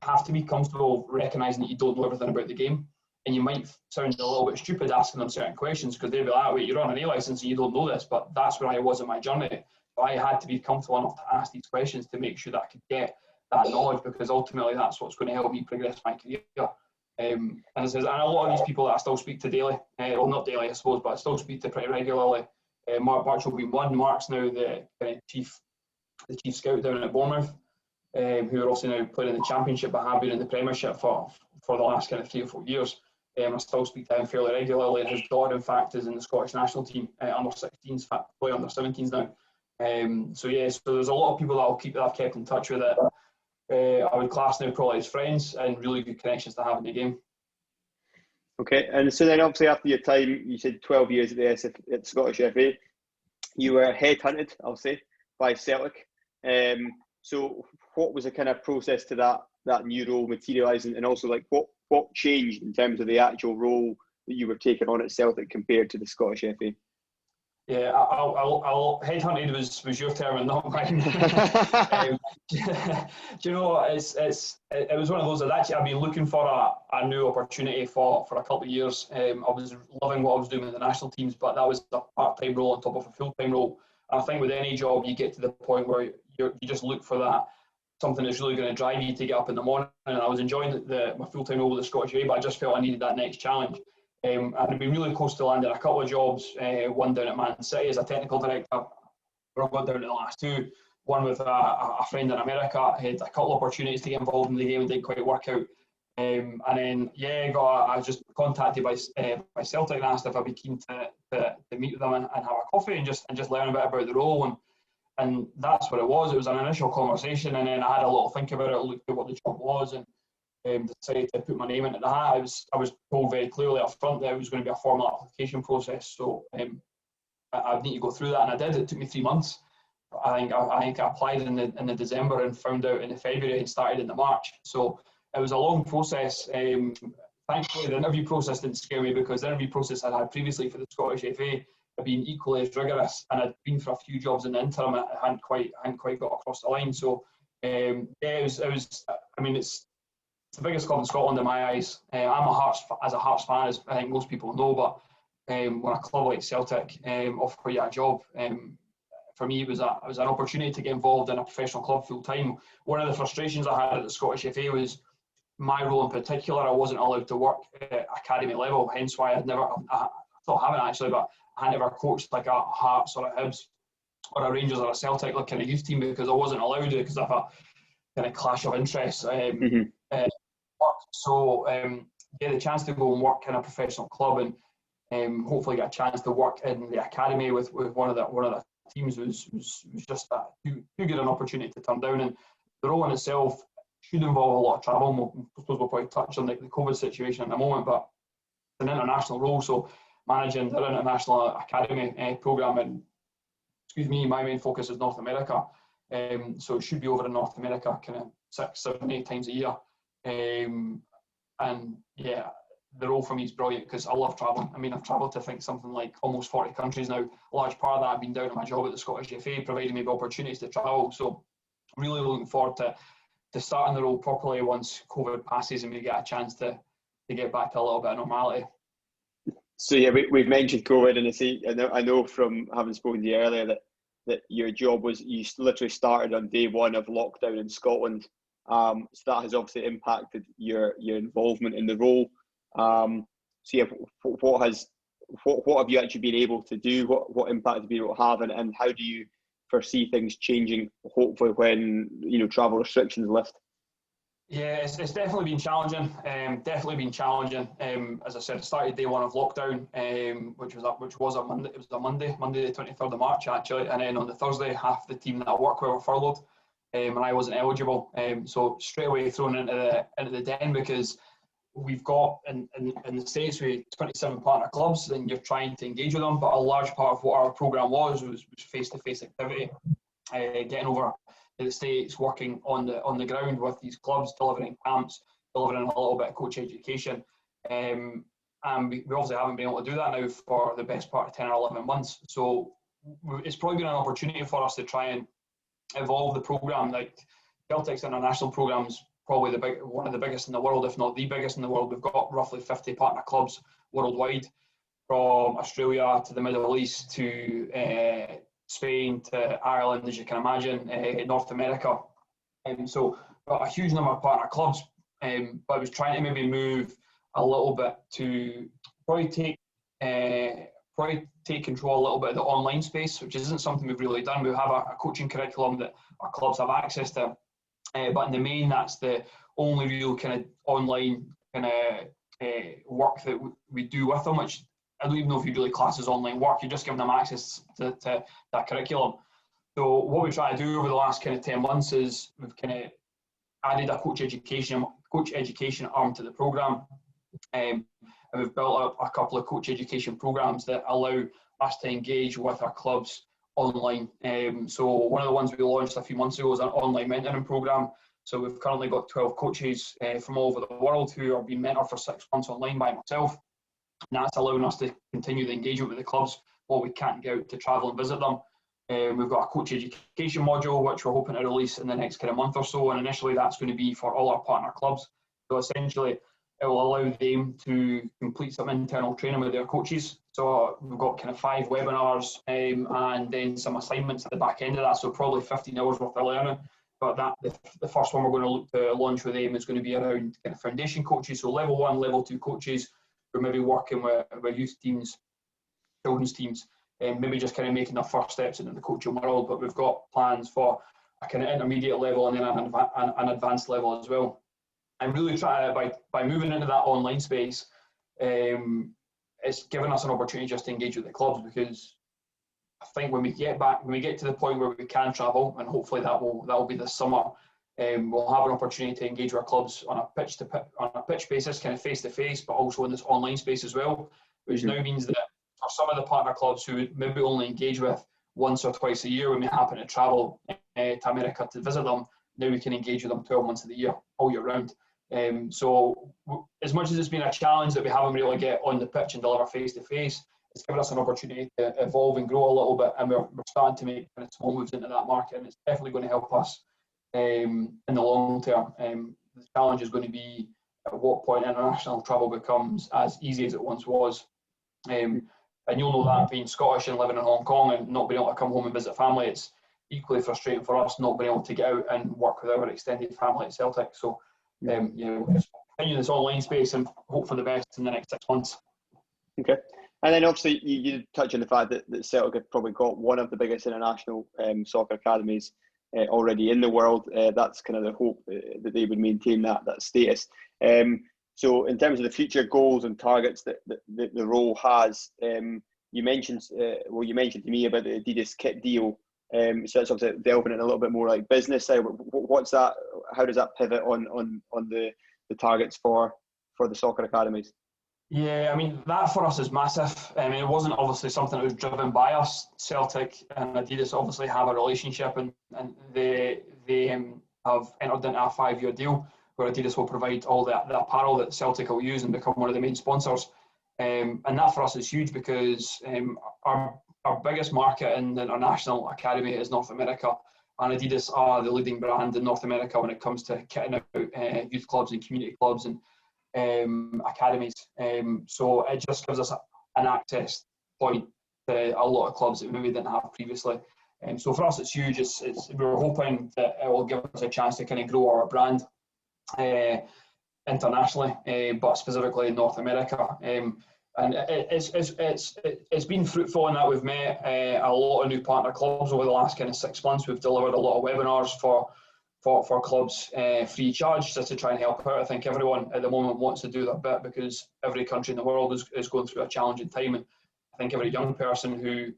you have to be comfortable recognising that you don't know everything about the game. And you might sound a little bit stupid asking them certain questions, because they'll be like, wait, you're on an A licence and you don't know this. But that's where I was in my journey. So I had to be comfortable enough to ask these questions to make sure that I could get that knowledge, because ultimately that's what's going to help me progress my career. And a lot of these people that I still speak to daily, well, not daily I suppose, but I still speak to pretty regularly. Mark Burchill being one. Mark's now the chief scout down at Bournemouth, who are also now playing in the Championship, but have been in the Premiership for the last kind of 3 or 4 years. I still speak to him fairly regularly. His daughter, in fact, is in the Scottish national team, under 16s, probably under 17s now. So there's a lot of people that I've kept in touch with that I would class now probably as friends and really good connections to have in the game. Okay, and so then obviously after your time, you said 12 years at the Scottish FA, you were headhunted, I'll say, by Celtic. So what was the kind of process to that new role materialising, and also like what changed in terms of the actual role that you were taking on at Celtic compared to the Scottish FA? Yeah, I'll headhunted was your term and not mine. Do you know, it was one of those that actually I've been looking for a new opportunity for a couple of years. I was loving what I was doing with the national teams, but that was a part-time role on top of a full-time role. And I think with any job, you get to the point where you just look for that, something that's really going to drive you to get up in the morning. And I was enjoying my full-time role with the Scottish FA, but I just felt I needed that next challenge. I'd been really close to landing a couple of jobs, one down at Man City as a technical director, where I got down to the last 2, one with a friend in America. I had a couple of opportunities to get involved in the game and didn't quite work out. And then, I was just contacted by Celtic and asked if I'd be keen to meet with them and have a coffee and just learn a bit about the role. And that's what it was. It was an initial conversation, and then I had a little think about it, looked at what the job was, and decided to put my name into the hat. I was told very clearly up front that it was going to be a formal application process, so I'd need to go through that, and I did. It took me 3 months. I think I applied in the December and found out in the February and started in the March. So it was a long process. Thankfully, the interview process didn't scare me, because the interview process I'd had previously for the Scottish FA had been equally as rigorous, and I'd been for a few jobs in the interim. I hadn't quite got across the line. So it was. I mean, it's the biggest club in Scotland in my eyes. I'm a Hearts fan, as I think most people know, but when a club like Celtic offer you a job, for me, it was an opportunity to get involved in a professional club full time. One of the frustrations I had at the Scottish FA was my role in particular. I wasn't allowed to work at academy level, hence why I haven't actually, but I had never coached like a Hearts or a Hibs or a Rangers or a Celtic like kind of youth team, because I wasn't allowed to, because of a kind of clash of interests. So the chance to go and work in a professional club and hopefully get a chance to work in the academy with one of the teams was just too good an opportunity to turn down. And the role in itself should involve a lot of travel. I suppose we'll probably touch on the COVID situation in a moment, but it's an international role, so managing the international academy program, and my main focus is North America, so it should be over in North America kind of 6, 7, 8 times a year. The role for me is brilliant, because I love travelling. I mean, I've travelled to, I think, something like almost 40 countries now. A large part of that I've been down to my job at the Scottish FA, providing me with opportunities to travel. So really looking forward to starting the role properly once COVID passes and we get a chance to get back to a little bit of normality. So we've mentioned COVID, and I know from having spoken to you earlier that your job was, you literally started on day one of lockdown in Scotland. So that has obviously impacted your involvement in the role. What have you actually been able to do? What impact have you been able to have, and how do you foresee things changing, hopefully, when travel restrictions lift? Yeah, it's definitely been challenging. As I said, it started day one of lockdown, which was a Monday. It was a Monday the 23rd of March actually, and then on the Thursday, half the team that I work with were furloughed, and I wasn't eligible. So straight away thrown into the den, because we've got in the States we 27 partner clubs, and you're trying to engage with them, but a large part of what our program was face-to-face activity, getting over to the States, working on the ground with these clubs, delivering camps, delivering a little bit of coach education, and we obviously haven't been able to do that now for the best part of 10 or 11 months. So it's probably been an opportunity for us to try and evolve the program. Like Celtic's international program's probably one of the biggest in the world, if not the biggest in the world. We've got roughly 50 partner clubs worldwide, from Australia to the Middle East to Spain to Ireland, as you can imagine, North America. So got a huge number of partner clubs, but I was trying to maybe move a little bit to probably take control a little bit of the online space, which isn't something we've really done. We have a coaching curriculum that our clubs have access to, but in the main, that's the only real kind of online kind of work that we do with them, which I don't even know if you really class as online work. You're just giving them access to that curriculum. So what we try to do over the last kind of 10 months is we've kind of added a coach education arm to the program, and we've built up a couple of coach education programs that allow us to engage with our clubs online. So one of the ones we launched a few months ago is an online mentoring program. So we've currently got 12 coaches from all over the world who are being mentored for 6 months online by myself. And that's allowing us to continue the engagement with the clubs while we can't get out to travel and visit them. We've got a coach education module, which we're hoping to release in the next kind of month or so. And initially that's going to be for all our partner clubs. So essentially it will allow them to complete some internal training with their coaches. So we've got kind of 5 webinars and then some assignments at the back end of that. So probably 15 hours worth of learning. But the first one we're going to look to launch with them is going to be around kind of foundation coaches. So level 1, level 2 coaches who are maybe working with youth teams, children's teams, and maybe just kind of making their first steps into the coaching world. But we've got plans for a kind of intermediate level and then an advanced level as well. And really try by moving into that online space, it's given us an opportunity just to engage with the clubs, because I think when we get to the point where we can travel, and hopefully that will be this summer, we'll have an opportunity to engage with our clubs on a pitch basis, kind of face to face, but also in this online space as well, which now means that for some of the partner clubs who maybe only engage with once or twice a year when we happen to travel to America to visit them, now we can engage with them 12 months of the year, all year round. So as much as it's been a challenge that we haven't been able to get on the pitch and deliver face to face, it's given us an opportunity to evolve and grow a little bit, and we're starting to make kind of small moves into that market, and it's definitely going to help us in the long term. The challenge is going to be at what point international travel becomes as easy as it once was. And you'll know that, being Scottish and living in Hong Kong and not being able to come home and visit family, it's equally frustrating for us not being able to get out and work with our extended family at Celtic. So we'll just continue this online space and hope for the best in the next 6 months. Okay. And then obviously you touch on the fact that Celtic have probably got one of the biggest international soccer academies already in the world. That's kind of the hope that they would maintain that status. So in terms of the future goals and targets that the role has, you mentioned to me about the Adidas kit deal. So that's obviously delving in a little bit more like business side. What's that? How does that pivot on the targets for the soccer academies? Yeah, I mean, that for us is massive. I mean, it wasn't obviously something that was driven by us. Celtic and Adidas obviously have a relationship, and they have entered into a 5-year deal where Adidas will provide all the apparel that Celtic will use and become one of the main sponsors. And that for us is huge, because our biggest market in the international academy is North America, and Adidas are the leading brand in North America when it comes to kitting out youth clubs and community clubs and academies. So it just gives us an access point to a lot of clubs that we maybe didn't have previously. So for us, it's huge. We're hoping that it will give us a chance to kind of grow our brand internationally, but specifically in North America. And it's been fruitful in that we've met a lot of new partner clubs over the last kind of 6 months. We've delivered a lot of webinars for clubs free of charge, just to try and help out. I think everyone at the moment wants to do their bit, because every country in the world is going through a challenging time, and I think every young person who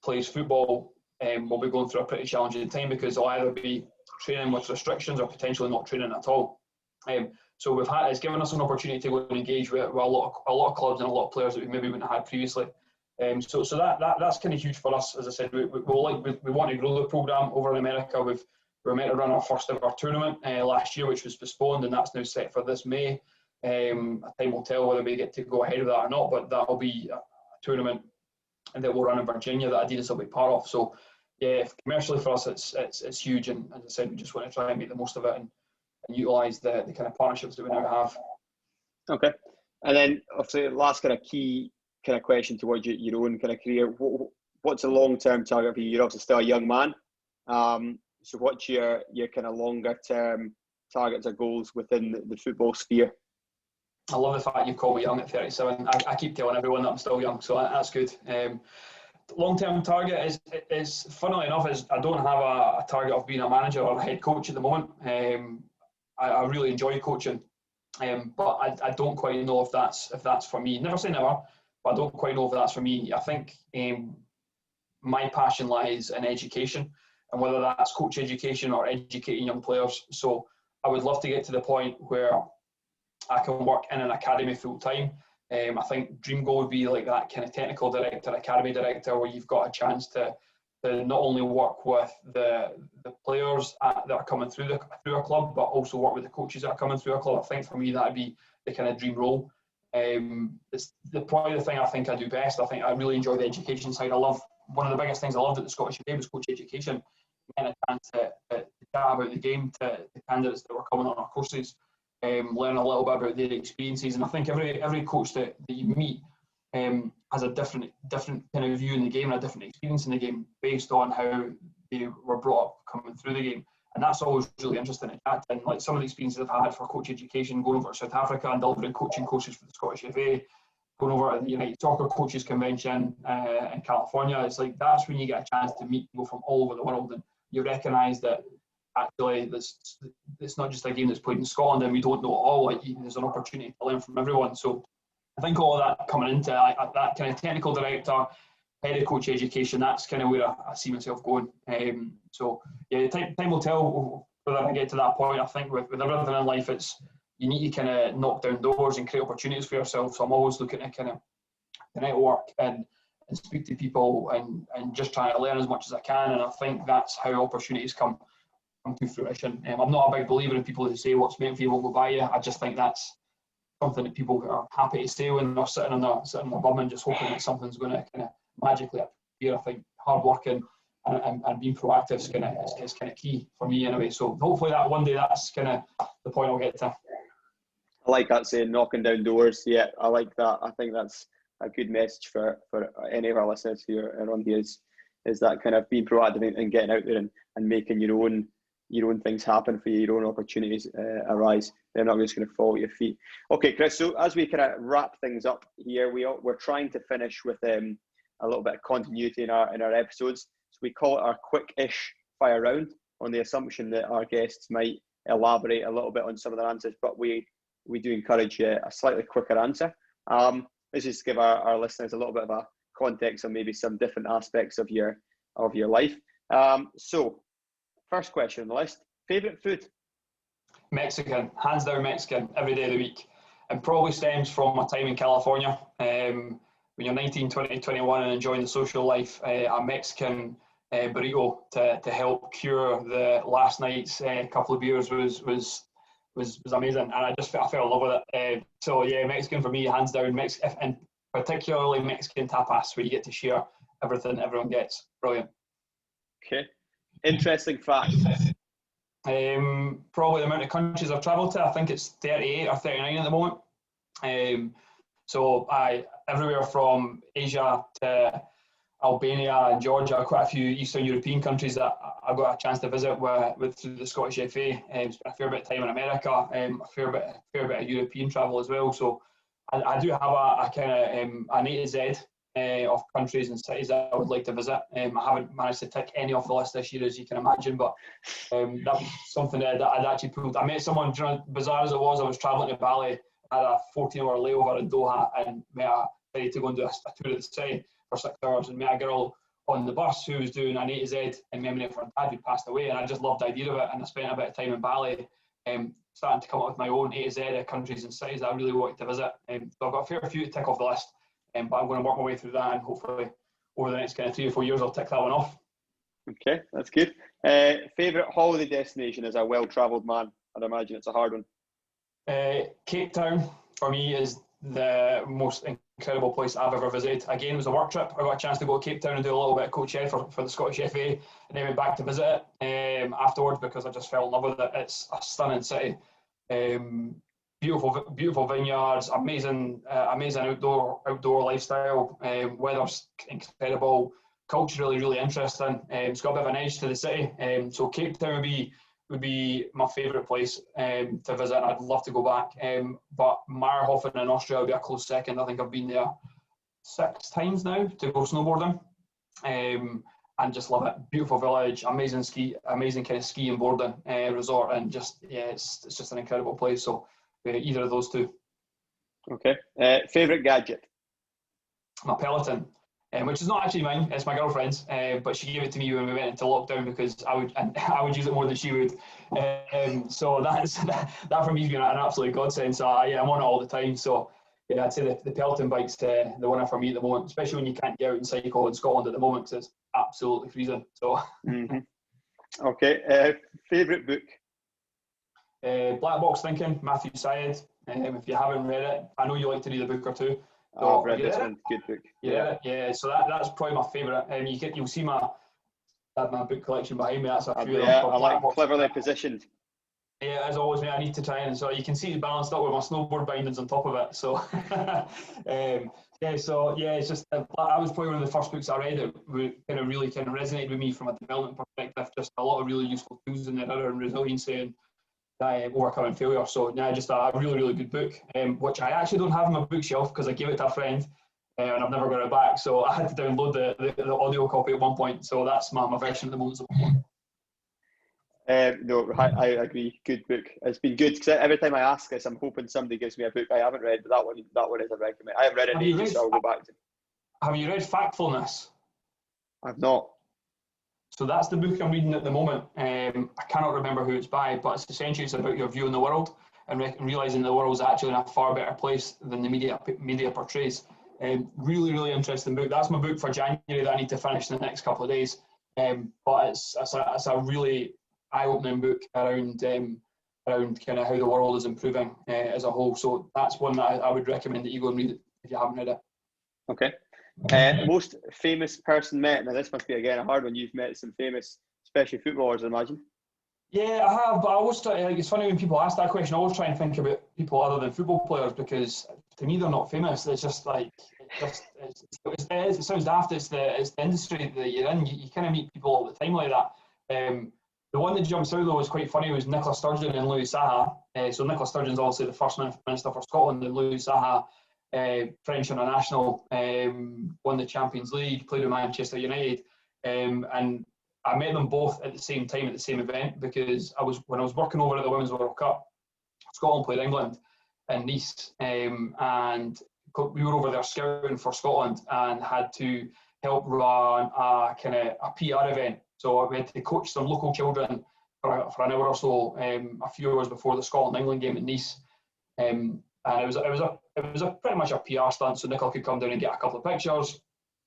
plays football will be going through a pretty challenging time, because they'll either be training with restrictions or potentially not training at all. So it's given us an opportunity to go and engage with a lot of clubs and a lot of players that we maybe wouldn't have had previously. So that's kind of huge for us. As I said, we want to grow the program over in America. We were meant to run our first ever tournament last year, which was postponed, and that's now set for this May. Time will tell whether we get to go ahead of that or not, but that will be a tournament that we'll run in Virginia that Adidas will be part of. So yeah, commercially for us, it's huge, and as I said, we just want to try and make the most of it and utilise the kind of partnerships that we now have. Okay. And then obviously the last kind of key kind of question towards your own kind of career, what's a long-term target for you? You're obviously still a young man. So what's your kind of longer term targets or goals within the football sphere? I love the fact you call me young at 37. I keep telling everyone that I'm still young, so that's good. Long-term target is funnily enough, is I don't have a target of being a manager or a head coach at the moment. I really enjoy coaching, but I don't quite know if that's for me. Never say never, but I don't quite know if that's for me. I think my passion lies in education, and whether that's coach education or educating young players. So I would love to get to the point where I can work in an academy full time. I think dream goal would be like that kind of technical director, academy director, where you've got a chance to not only work with the players that are coming through a club, but also work with the coaches that are coming through a club. I think for me that'd be the kind of dream role. It's probably the thing I think I do best. I think I really enjoy the education side. One of the biggest things I loved at the Scottish FA was coach education, getting a chance to chat about the game to the candidates that were coming on our courses, learn a little bit about their experiences. And I think every coach that you meet has a different kind of view in the game and a different experience in the game based on how they were brought up coming through the game. And that's always really interesting to chat. And like some of the experiences I've had for coach education, going over to South Africa and delivering coaching courses for the Scottish FA, going over to the United Soccer Coaches Convention in California, it's like that's when you get a chance to meet people from all over the world, and you recognise that actually it's not just a game that's played in Scotland and we don't know it all. Like, there's an opportunity to learn from everyone. So I think all of that coming into that kind of technical director, head of coach education, that's kind of where I see myself going. So yeah, time will tell whether I get to that point. I think with everything in life, you need to kind of knock down doors and create opportunities for yourself. So I'm always looking to kind of network and speak to people and just trying to learn as much as I can. And I think that's how opportunities come to fruition. I'm not a big believer in people who say what's meant for you won't go by you. I just think that's something that people are happy to say when they're sitting on their bum and just hoping that something's going to kind of magically appear. I think hard working and being proactive is kind of key for me anyway. So hopefully that one day that's kind of the point I'll get to. I like that saying, knocking down doors. Yeah, I like that. I think that's a good message for any of our listeners here around here is that kind of being proactive and getting out there and making your own things happen for you, your own opportunities arise. They're not just going to fall at your feet. Okay, Chris, so as we kind of wrap things up here, we're trying to finish with a little bit of continuity in our episodes. So we call it our quick-ish fire round on the assumption that our guests might elaborate a little bit on some of their answers, but we do encourage a slightly quicker answer. Let's just give our listeners a little bit of a context on maybe some different aspects of your life. So, first question on the list: favorite food? Mexican, hands down Mexican, every day of the week, and probably stems from my time in California. When you're 19, 20, 21 and enjoying the social life, a Mexican burrito to help cure the last night's couple of beers was amazing, and I fell in love with it. So yeah, Mexican for me, hands down. And particularly Mexican tapas, where you get to share everything everyone gets. Brilliant. Okay, interesting fact. Probably the amount of countries I've travelled to, I think it's 38 or 39 at the moment. So everywhere from Asia to Albania and Georgia, quite a few Eastern European countries that I got a chance to visit through the Scottish FA. Spent a fair bit of time in America, a fair bit of European travel as well. So I do have a kind of an A to Z of countries and cities that I would like to visit. I haven't managed to tick any off the list this year, as you can imagine, but that was something that I'd actually pulled. I met someone, bizarre as it was, I was travelling to Bali, I had a 14-hour layover in Doha, and decided to go and do a tour of the city for 6 hours, and met a girl on the bus who was doing an A to Z in memory of her dad who passed away, and I just loved the idea of it, and I spent a bit of time in Bali starting to come up with my own A to Z of countries and cities that I really wanted to visit. So I've got a fair few to tick off the list, but I'm going to work my way through that, and hopefully over the next kind of 3 or 4 years I'll tick that one off. Okay, that's good. Favourite holiday destination as a well-travelled man? I'd imagine it's a hard one. Cape Town for me is the most incredible place I've ever visited. Again, it was a work trip. I got a chance to go to Cape Town and do a little bit of coach ed for the Scottish FA, and then went back to visit it afterwards because I just fell in love with it. It's a stunning city. Beautiful vineyards, amazing outdoor lifestyle. Weather's incredible, culturally really interesting. It's got a bit of an edge to the city. So Cape Town would be my favourite place to visit, and I'd love to go back. But Meyerhofen in Austria would be a close second. I think I've been there 6 times now to go snowboarding, and just love it. Beautiful village, amazing kind of ski and boarding resort, and it's just an incredible place. So either of those two. Okay. Favourite gadget? My Peloton. Which is not actually mine, it's my girlfriend's, but she gave it to me when we went into lockdown because I would use it more than she would. So that for me has been an absolute godsend. So I'm on it all the time. So yeah, I'd say the Peloton bike's the winner for me at the moment, especially when you can't get out and cycle in Scotland at the moment because it's absolutely freezing. So. Okay. Favourite book? Black Box Thinking, Matthew Syed. If you haven't read it, I know you like to read a book or two. I've read this one. Good book. Yeah. So that's probably my favourite. You'll see my book collection behind me. That's a few. Yeah, I like cleverly positioned. Yeah, as always, mate. I need to try and so you can see it balanced up with my snowboard bindings on top of it. So, it's just that was probably one of the first books I read that really resonated with me from a development perspective. Just a lot of really useful tools in there and resiliency and overcoming failure. So just a really, really good book, which I actually don't have on my bookshelf because I gave it to a friend and I've never got it back. So I had to download the audio copy at one point. So that's my version at the moment. No, I agree. Good book. It's been good because every time I ask this, I'm hoping somebody gives me a book I haven't read, but that one is a recommend. I haven't read it in ages, so I'll go back to it. Have you read Factfulness? I've not. So that's the book I'm reading at the moment. I cannot remember who it's by, but it's essentially about your view on the world and realizing the world is actually in a far better place than the media portrays. Really, really interesting book. That's my book for January that I need to finish in the next couple of days. But it's a really eye-opening book around kind of how the world is improving as a whole. So that's one that I would recommend that you go and read it if you haven't read it. Okay. Most famous person met. Now this must be again a hard one. You've met some famous, especially footballers, I imagine. Yeah, I have, but I always try. Like, it's funny when people ask that question. I always try and think about people other than football players because to me they're not famous. It's just like it sounds daft. It's the industry that you're in. You kind of meet people all the time like that. The one that jumps out though was quite funny was Nicola Sturgeon and Louis Saha. So Nicola Sturgeon's obviously the first minister for Scotland, and Louis Saha, French international, won the Champions League, played with Manchester United, and I met them both at the same time at the same event because when I was working over at the Women's World Cup, Scotland played England in Nice, and we were over there scouting for Scotland and had to help run a PR event. So we had to coach some local children for an hour or so, a few hours before the Scotland-England game in Nice. And it was a pretty much a PR stunt, so Nicola could come down and get a couple of pictures.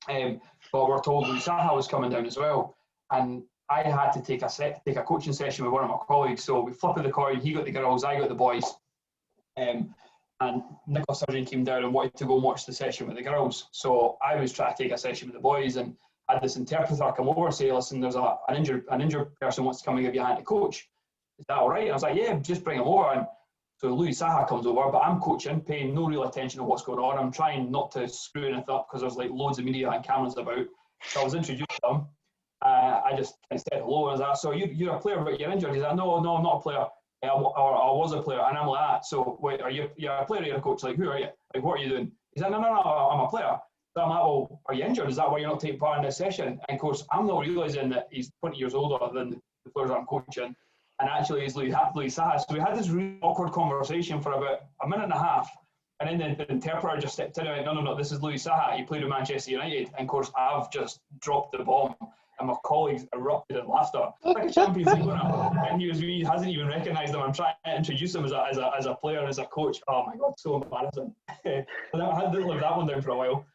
But we're told Louis Saha was coming down as well, and I had to take a coaching session with one of my colleagues. So we flipped the coin. He got the girls, I got the boys. And Nicola Sturgeon came down and wanted to go and watch the session with the girls. So I was trying to take a session with the boys, and had this interpreter come over and say, "Listen, there's an injured person wants to come and give you a hand to coach. Is that all right?" And I was like, "Yeah, just bring him over." And so Louis Saha comes over, but I'm coaching, paying no real attention to what's going on. I'm trying not to screw anything up because there's like loads of media and cameras about. So I was introduced to them. I just said hello, and I was like, "So you're a player, but you're injured?" He's like, "No, I'm not a player. I was a player." And I'm like, "That. So wait, you're a player or you're a coach? Like, who are you? Like, what are you doing?" He's like, No, I'm a player." So I'm like, "Well, are you injured? Is that why you're not taking part in this session?" And of course, I'm not realising that he's 20 years older than the players I'm coaching. And actually, he's Louis Saha. So we had this really awkward conversation for about a minute and a half. And then the interpreter just stepped in and went, no, this is Louis Saha. He played with Manchester United. And of course, I've just dropped the bomb. And my colleagues erupted in laughter. Like a Champions League winner. And he hasn't even recognised him. I'm trying to introduce him as a player and as a coach. Oh my God, so embarrassing. I hadn't lived that one down for a while.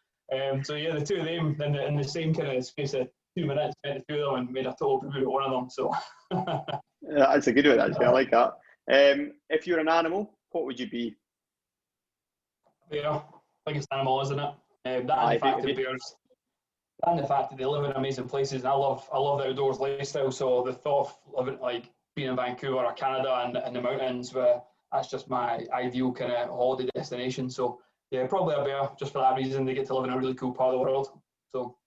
So yeah, the two of them in the same kind of space of 2 minutes, met the two of them and made a total review of one of them. So yeah, that's a good one actually. I like that. If you're an animal, what would you be? Yeah, biggest animal, isn't it? That and the fact that they live in amazing places. And I love the outdoors lifestyle. So the thought of living, like being in Vancouver or Canada and the mountains, that's just my ideal kind of holiday destination. So yeah, probably a bear, just for that reason. They get to live in a really cool part of the world. So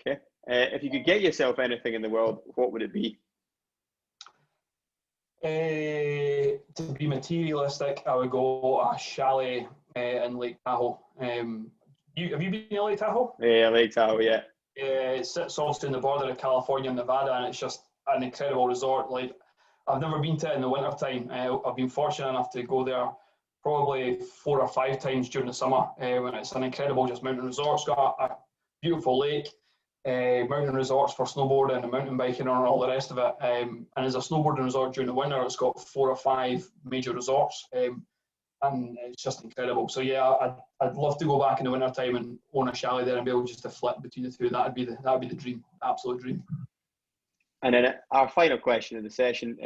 okay, if you could get yourself anything in the world, what would it be? To be materialistic, I would go a chalet in Lake Tahoe. Have you been to Lake Tahoe? Yeah, Lake Tahoe, yeah. It sits also in the border of California and Nevada, and it's just an incredible resort. Like, I've never been to it in the winter time. I've been fortunate enough to go there probably 4 or 5 times during the summer when it's an incredible just mountain resort. It's got a beautiful lake, mountain resorts for snowboarding and mountain biking and all the rest of it. And as a snowboarding resort during the winter, it's got 4 or 5 major resorts. And it's just incredible. So yeah, I'd love to go back in the winter time and own a chalet there and be able just to flip between the two. That'd be the dream, absolute dream. And then our final question of the session: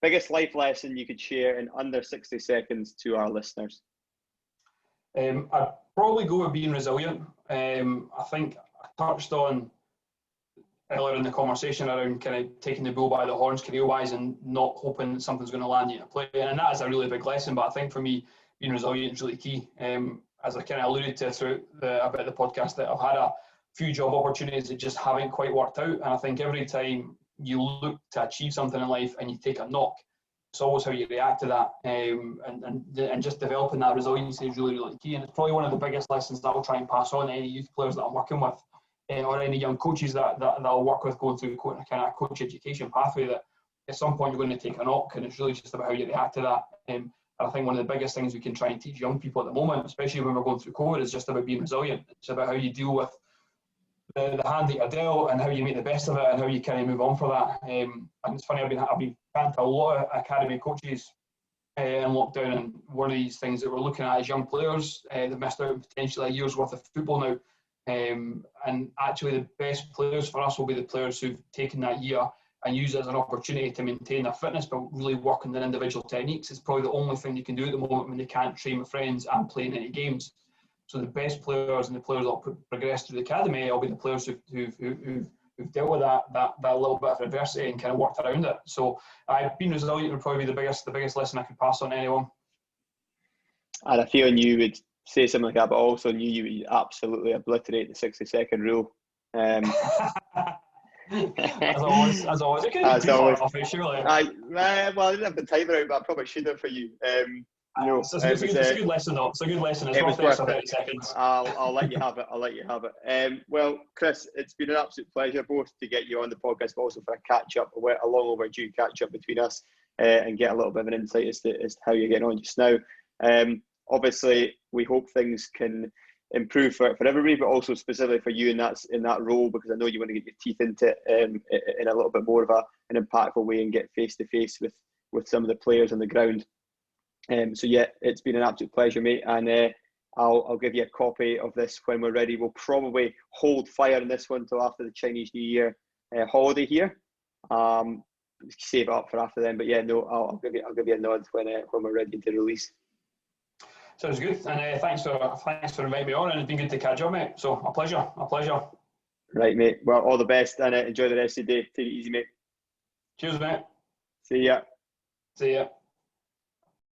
biggest life lesson you could share in under 60 seconds to our listeners? I'd probably go with being resilient. I think I touched on earlier in the conversation around kind of taking the bull by the horns career-wise and not hoping that something's going to land you in a play. And that is a really big lesson, but I think for me, being resilient is really key. As I kind of alluded to throughout about the podcast, that I've had a few job opportunities that just haven't quite worked out. And I think every time you look to achieve something in life and you take a knock, it's always how you react to that. And just developing that resiliency is really, really key. And it's probably one of the biggest lessons that I'll try and pass on to any youth players that I'm working with. Or any young coaches that I'll work with going through kind of coach education pathway, that at some point you're going to take a knock, and it's really just about how you react to that. And I think one of the biggest things we can try and teach young people at the moment, especially when we're going through COVID, is just about being resilient. It's about how you deal with the hand that you're dealt and how you make the best of it and how you kind of move on for that. And it's funny, I've been chatting to a lot of academy coaches in lockdown, and one of these things that we're looking at is young players that missed out on potentially a year's worth of football now. And actually the best players for us will be the players who've taken that year and use it as an opportunity to maintain their fitness, but really work on their individual techniques. It's probably the only thing you can do at the moment when they can't train with friends and play in any games. So the best players and the players that will progress through the academy will be the players who've dealt with that little bit of adversity and kind of worked around it. So being resilient would probably be the biggest lesson I could pass on to anyone. And I feel you would say something like that, but also knew you would absolutely obliterate the 60-second rule. As always. It couldn't be too far off it, surely. Well, I didn't have the timer out, but I probably should have for you. It's a good lesson, though. It's a good lesson. It's worth 30 seconds. I'll let you have it. Well, Chris, it's been an absolute pleasure both to get you on the podcast, but also for a catch-up, a long overdue catch-up between us, and get a little bit of an insight as to how you're getting on just now. Obviously, we hope things can improve for everybody, but also specifically for you in that role, because I know you want to get your teeth into it in a little bit more of an impactful way and get face-to-face with some of the players on the ground. So yeah, it's been an absolute pleasure, mate, and I'll give you a copy of this when we're ready. We'll probably hold fire on this one till after the Chinese New Year holiday here. Save it up for after then, but yeah, no, I'll give you a nod when we're ready to release. Sounds good, and thanks for inviting me on, and it's been good to catch up, mate. So a pleasure. Right, mate. Well, all the best, and enjoy the rest of the day. Take it easy, mate. Cheers, mate. See ya.